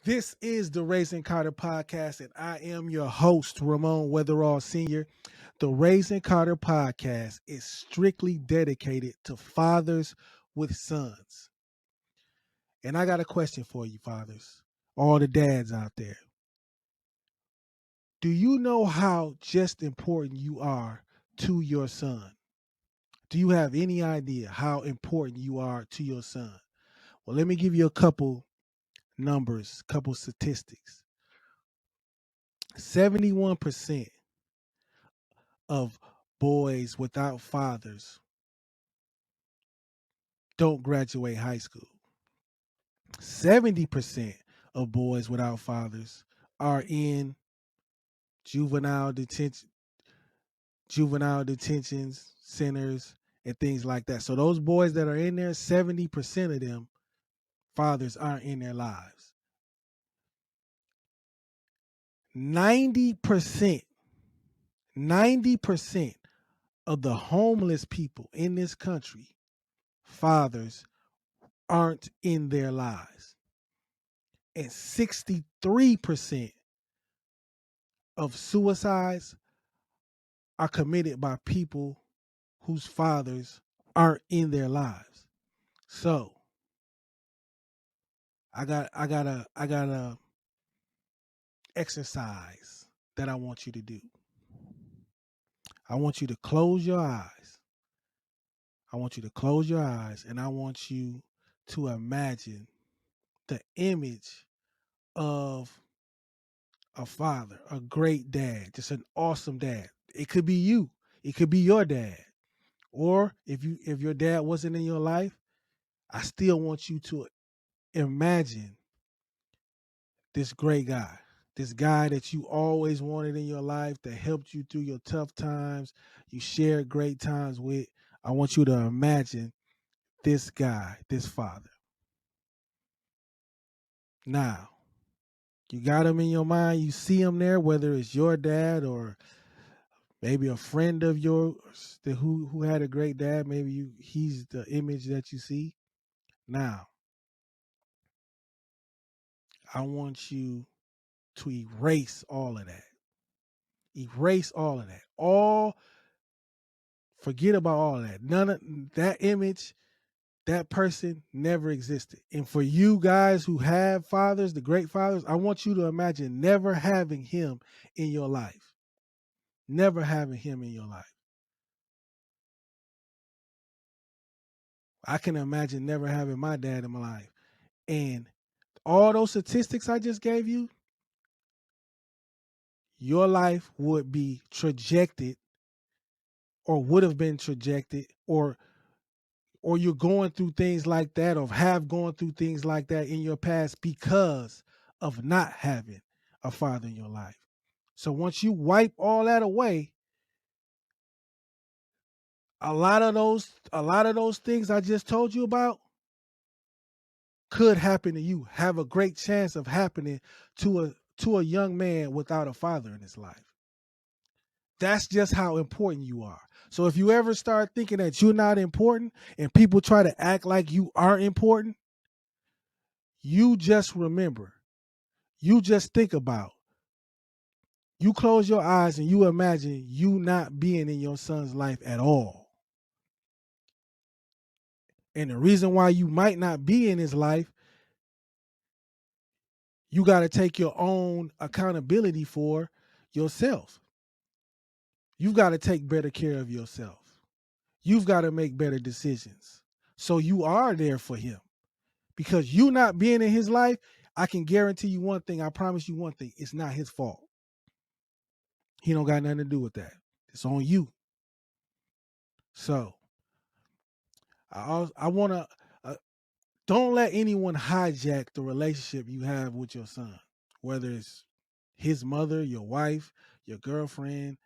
This is the Raising Karter Podcast, and I am your host, Ramon Weatherall Sr. The Raising Karter Podcast is strictly dedicated to fathers with sons. And I got a question for you, fathers, all the dads out there. Do you know how just important you are to your son? Do you have any idea how important you are to your son? Well, let me give you a couple numbers, couple statistics. 71% of boys without fathers don't graduate high school. 70% of boys without fathers are in juvenile detention, juvenile detentions centers and things like that. So those boys that are in there, 70% of them fathers aren't in their lives. 90%, 90% of the homeless people in this country, fathers aren't in their lives. And 63% of suicides are committed by people whose fathers aren't in their lives. So I got a exercise that I want you to do. I want you to close your eyes. I want you to close your eyes and I want you to imagine the image of a father, a great dad, just an awesome dad. It could be you. It could be your dad. Or if your dad wasn't in your life, I still want you to imagine this great guy, this guy that you always wanted in your life that helped you through your tough times, you shared great times with. I want you to imagine this guy, this father. Now, you got him in your mind, you see him there, whether it's your dad or maybe a friend of yours who had a great dad, maybe he's the image that you see. Now, I want you to erase all of that. Erase all of that. All Forget about all of that. None of that image, that person never existed. And for you guys who have fathers, the great fathers, I want you to imagine never having him in your life. Never having him in your life. I can imagine never having my dad in my life. And all those statistics I just gave you, your life would be trajected or would have been trajected or you're going through things like that or have gone through things like that in your past because of not having a father in your life. So once you wipe all that away, a lot of those things I just told you about could happen to you. Have a great chance of happening to a young man without a father in his life. That's just how important you are. So if you ever start thinking that you're not important and people try to act like you are important, you just remember, you just think about, you close your eyes and you imagine you not being in your son's life at all. And the reason why you might not be in his life, you got to take your own accountability for yourself. You've got to take better care of yourself. You've got to make better decisions. So you are there for him. Because you not being in his life, I can guarantee you one thing. I promise you one thing. It's not his fault. He don't got nothing to do with that. It's on you. So I want to don't let anyone hijack the relationship you have with your son, whether it's his mother, your wife, your girlfriend,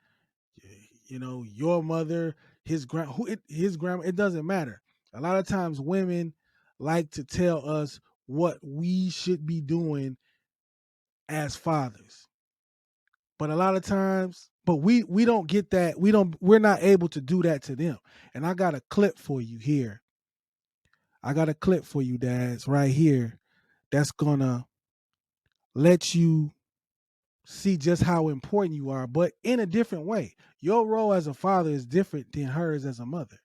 your mother, his grandma. It doesn't matter. A lot of times, women like to tell us what we should be doing as fathers, but a lot of times, but we don't get that. We're not able to do that to them. And I got a clip for you here. I got a clip for you, dads, right here. That's gonna let you see just how important you are, but in a different way. Your role as a father is different than hers as a mother.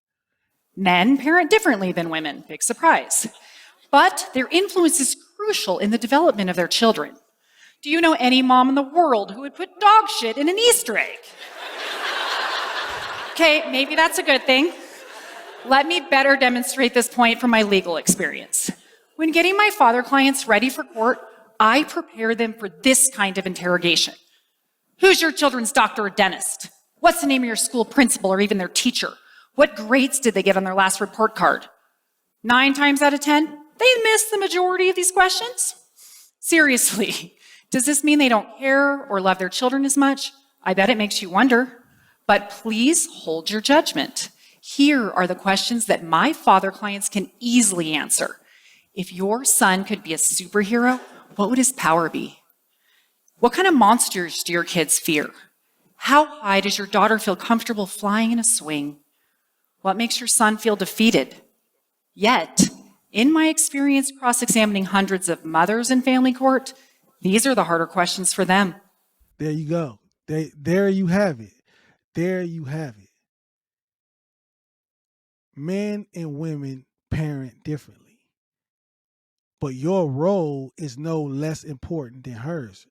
Men parent differently than women, big surprise. But their influence is crucial in the development of their children. Do you know any mom in the world who would put dog shit in an Easter egg? Okay, maybe that's a good thing. Let me better demonstrate this point from my legal experience. When getting my father clients ready for court, I prepare them for this kind of interrogation. Who's your children's doctor or dentist? What's the name of your school principal or even their teacher? What grades did they get on their last report card? 9 times out of 10, they miss the majority of these questions. Seriously, does this mean they don't care or love their children as much? I bet it makes you wonder. But please hold your judgment. Here are the questions that my father clients can easily answer. If your son could be a superhero, what would his power be? What kind of monsters do your kids fear? How high does your daughter feel comfortable flying in a swing? What makes your son feel defeated? Yet, in my experience cross-examining hundreds of mothers in family court, these are the harder questions for them. There you go. There you have it. There you have it. Men and women parent differently, but your role is no less important than hers.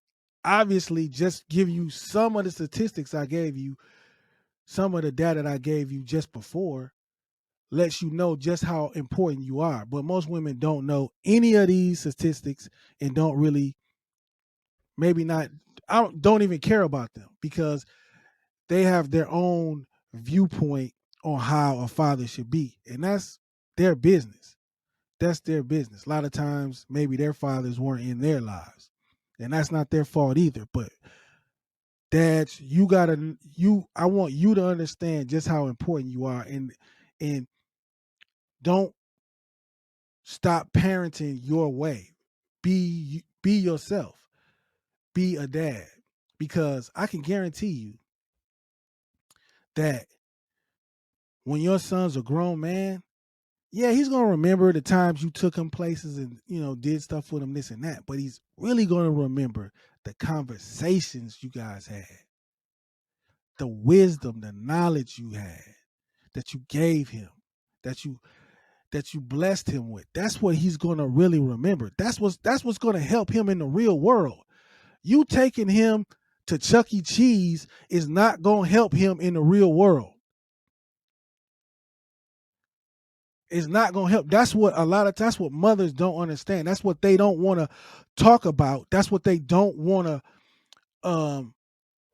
Obviously, just give you some of the statistics I gave you, some of the data that I gave you just before, lets you know just how important you are. But most women don't know any of these statistics and don't really, maybe not, don't even care about them because they have their own viewpoint on how a father should be. And that's their business. That's their business. A lot of times, maybe their fathers weren't in their lives. And that's not their fault either. But dads, I want you to understand just how important you are, and don't stop parenting your way. Be yourself. Be a dad. Because I can guarantee you that when your son's a grown man, yeah, he's gonna remember the times you took him places and did stuff with him, this and that. But he's really gonna remember the conversations you guys had, the wisdom, the knowledge you had, that you gave him, that you blessed him with. That's what he's gonna really remember. That's what's gonna help him in the real world. You taking him to Chuck E. Cheese is not gonna help him in the real world. It's not gonna help. That's what mothers don't understand. That's what they don't want to talk about. That's what they don't want to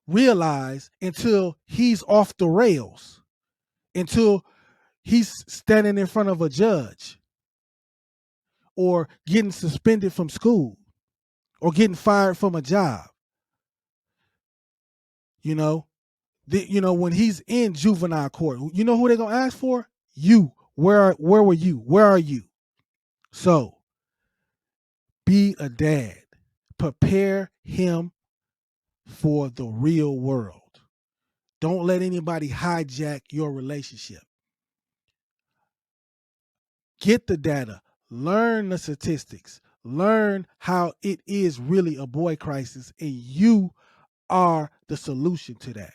realize until he's off the rails, until he's standing in front of a judge or getting suspended from school or getting fired from a job. When he's in juvenile court, you know who they're gonna ask for? You. Where were you? Where are you? So be a dad. Prepare him for the real world. Don't let anybody hijack your relationship. Get the data. Learn the statistics. Learn how it is really a boy crisis, and you are the solution to that.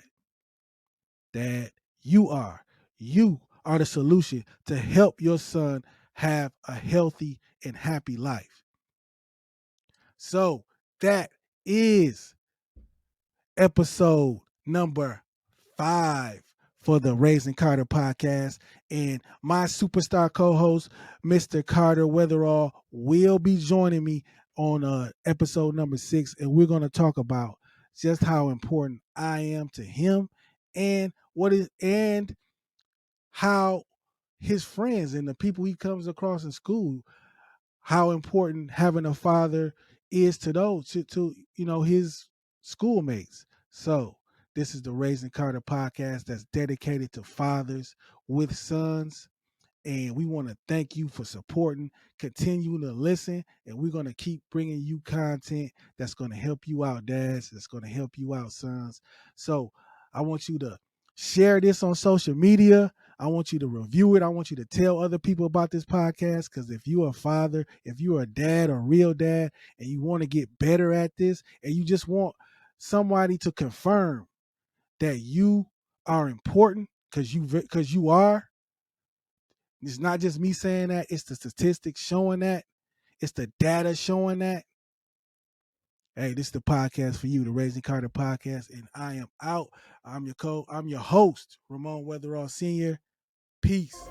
Dad, you are. You are the solution to help your son have a healthy and happy life. So that is episode number 5 for the Raising Karter podcast. And my superstar co-host, Mr. Karter Weatherall, will be joining me on episode number 6. And we're going to talk about just how important I am to him and how his friends and the people he comes across in school, how important having a father is to those to his schoolmates. So this is the Raising Karter podcast that's dedicated to fathers with sons. And we want to thank you for supporting, continuing to listen, and we're going to keep bringing you content that's going to help you out, dads, that's going to help you out, sons. So I want you to share this on social media. I want you to review it. I want you to tell other people about this podcast, because if you're a father, if you're a dad or real dad, and you want to get better at this, and you just want somebody to confirm that you are important, because you are. It's not just me saying that, it's the statistics showing that, it's the data showing that. Hey, this is the podcast for you, the Raising Karter Podcast, and I am out. I'm your host, Ramon Weatherall Sr. Peace.